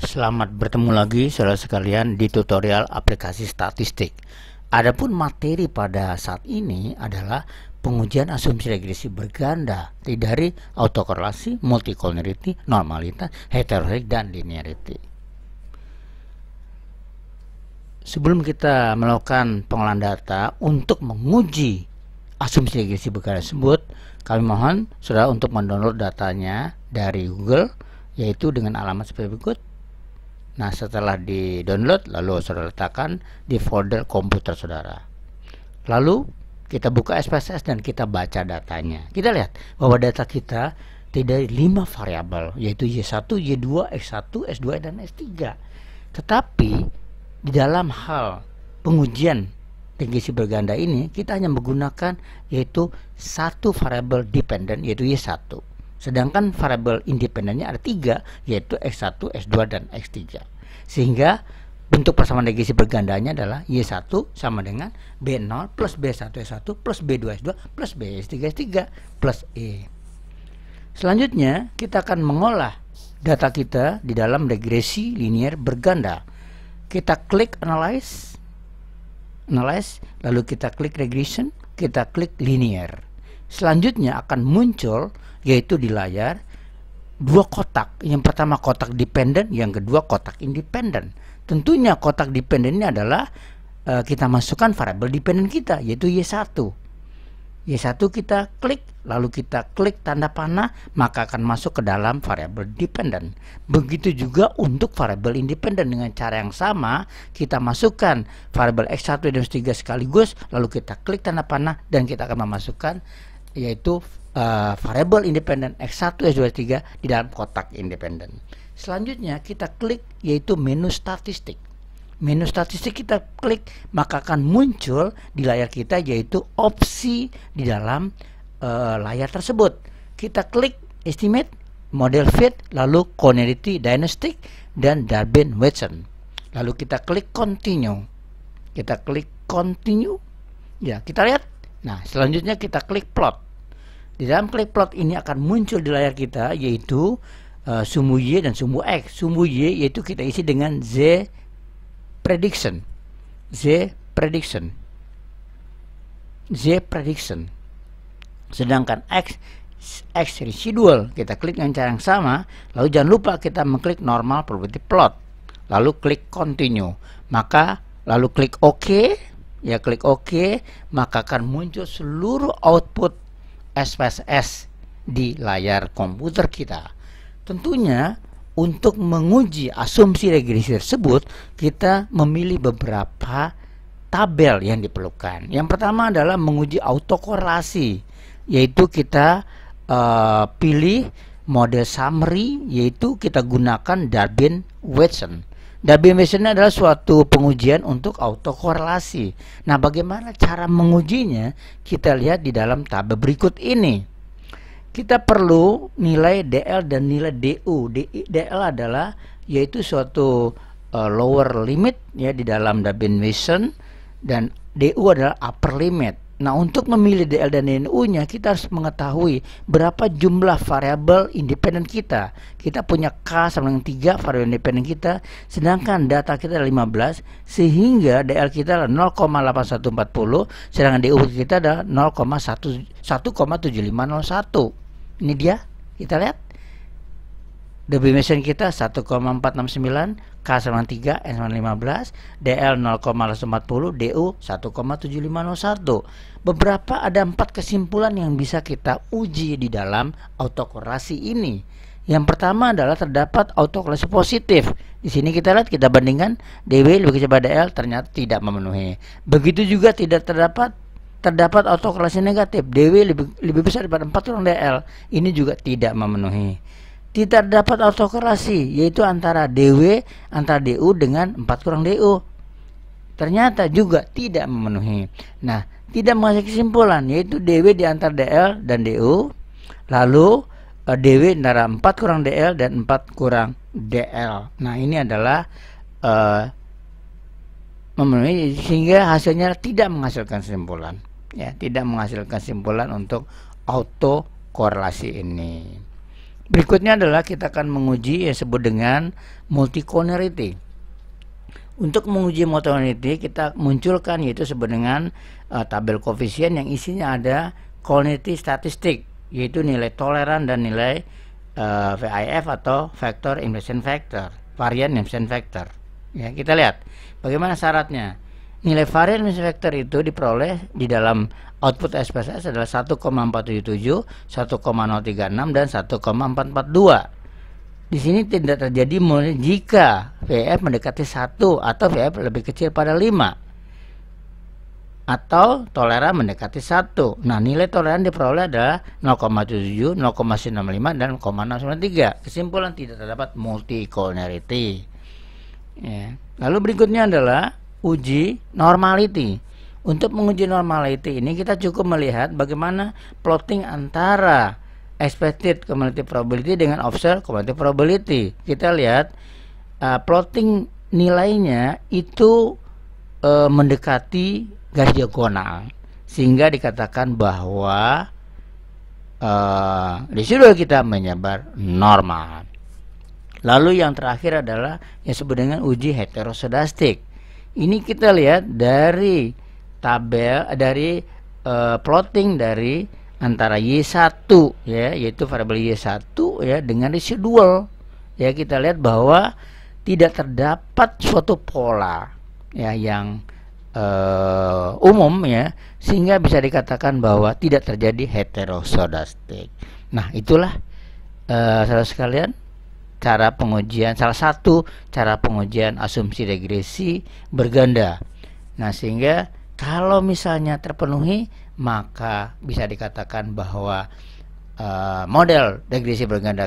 Selamat bertemu lagi saudara sekalian di tutorial aplikasi statistik. Adapun materi pada saat ini adalah pengujian asumsi regresi berganda dari autokorelasi, multicollinearity, normalitas, heterogeneity, dan linearity. Sebelum kita melakukan pengolahan data untuk menguji asumsi regresi berganda tersebut, kami mohon saudara untuk mendownload datanya dari Google, yaitu dengan alamat seperti berikut. Nah, setelah di-download, lalu saudara letakkan di folder komputer saudara. Lalu kita buka SPSS dan kita baca datanya. Kita lihat bahwa data kita terdiri dari 5 variabel, yaitu Y1, Y2, X1, S2, dan S3. Tetapi di dalam hal pengujian regresi berganda ini, kita hanya menggunakan yaitu satu variabel dependen, yaitu Y1. Sedangkan variabel independennya ada 3, yaitu X1, S2, dan X3. Sehingga bentuk persamaan regresi bergandanya adalah Y1 sama dengan B0 plus B1 S1 plus B2 S2 plus B3 S3 plus E. Selanjutnya kita akan mengolah data kita di dalam regresi linear berganda. Kita klik analyze, lalu kita klik regression, kita klik linear. Selanjutnya akan muncul yaitu di layar dua kotak. Yang pertama kotak dependen, yang kedua kotak independen. Tentunya kotak dependen ini adalah kita masukkan variabel dependen kita, yaitu Y1. Y1 kita klik, lalu kita klik tanda panah, maka akan masuk ke dalam variabel dependen. Begitu juga untuk variabel independen, dengan cara yang sama kita masukkan variabel X1 dan X3 sekaligus, lalu kita klik tanda panah dan kita akan memasukkan yaitu variabel independen X1, S2, S3 di dalam kotak independen. Selanjutnya kita klik yaitu menu statistik. Menu statistik kita klik, maka akan muncul di layar kita yaitu opsi di dalam layar tersebut. Kita klik estimate, model fit, lalu collinearity, dynastic, dan Durbin-Watson. Lalu kita klik continue. Kita klik continue. Ya, kita lihat. Nah, selanjutnya kita klik plot. Di dalam klik plot ini akan muncul di layar kita yaitu sumbu Y dan sumbu X. Sumbu Y yaitu kita isi dengan Z prediction. Sedangkan X residual kita klik dengan cara yang sama. Lalu jangan lupa kita mengklik normal probability plot. Lalu klik continue. Maka lalu klik OK. Ya, klik OK, maka akan muncul seluruh output SPSS di layar komputer kita. Tentunya untuk menguji asumsi regresi tersebut kita memilih beberapa tabel yang diperlukan. Yang pertama adalah menguji autokorelasi, yaitu kita pilih model summary, yaitu kita gunakan Durbin-Watson. Durbin-Watson adalah suatu pengujian untuk autokorelasi. Nah, bagaimana cara mengujinya? Kita lihat di dalam tabel berikut ini. Kita perlu nilai DL dan nilai DU. DL adalah yaitu suatu lower limit ya di dalam Durbin-Watson, dan DU adalah upper limit. Nah, untuk memilih DL dan DU-nya kita harus mengetahui berapa jumlah variabel independen kita. Kita punya K sama dengan 3 variabel independen kita, sedangkan data kita adalah 15, sehingga DL kita adalah 0,8140, sedangkan DU kita adalah 1,7501. Ini dia, kita lihat. Durbin-Watson kita 1,469, K sama 3, N sama 15, DL 0,140, DU 1,7501. Beberapa ada 4 kesimpulan yang bisa kita uji di dalam autokorelasi ini. Yang pertama adalah terdapat autokorelasi positif. Di sini kita lihat, kita bandingkan DW lebih kecil pada DL, ternyata tidak memenuhi. Begitu juga tidak terdapat autokorelasi negatif. DW lebih besar daripada 4 kurang DL. Ini juga tidak memenuhi. Tidak dapat autokorelasi, yaitu antara DW, antara DU dengan 4 kurang DU. Ternyata juga tidak memenuhi. Nah, tidak menghasilkan kesimpulan, yaitu DW di antara DL dan DU, lalu DW antara 4 kurang DL dan 4 kurang DL. Nah, ini adalah memenuhi, sehingga hasilnya tidak menghasilkan kesimpulan. Ya, tidak menghasilkan kesimpulan untuk autokorelasi ini. Berikutnya adalah kita akan menguji yang disebut dengan multicollinearity. Untuk menguji multicollinearity kita munculkan yaitu disebut dengan tabel koefisien yang isinya ada collinearity statistik, yaitu nilai toleran dan nilai VIF atau factor implicit factor, varian implicit factor. Ya, kita lihat bagaimana syaratnya. Nilai varian implicit factor itu diperoleh di dalam output SPSS adalah 1,477, 1,036 dan 1,442. Di sini tidak terjadi jika VF mendekati 1 atau VF lebih kecil pada 5 atau toleran mendekati 1. Nah, nilai toleran diperoleh adalah 0,77, 0,95 dan 0,693. Kesimpulan tidak terdapat multicollinearity. Ya. Lalu berikutnya adalah uji normality. Untuk menguji normality ini kita cukup melihat bagaimana plotting antara expected cumulative probability dengan observed cumulative probability. Kita lihat plotting nilainya itu mendekati garis diagonal, sehingga dikatakan bahwa residual kita menyebar normal. Lalu yang terakhir adalah yang disebut dengan uji heteroscedastik. Ini kita lihat dari tabel dari plotting dari antara Y1 ya, yaitu variabel Y1 ya dengan residual. Ya, kita lihat bahwa tidak terdapat suatu pola ya yang umum ya, sehingga bisa dikatakan bahwa tidak terjadi heteroscedastik. Nah, itulah saudara sekalian cara pengujian, salah satu cara pengujian asumsi regresi berganda. Nah, sehingga kalau misalnya terpenuhi, maka bisa dikatakan bahwa model regresi berganda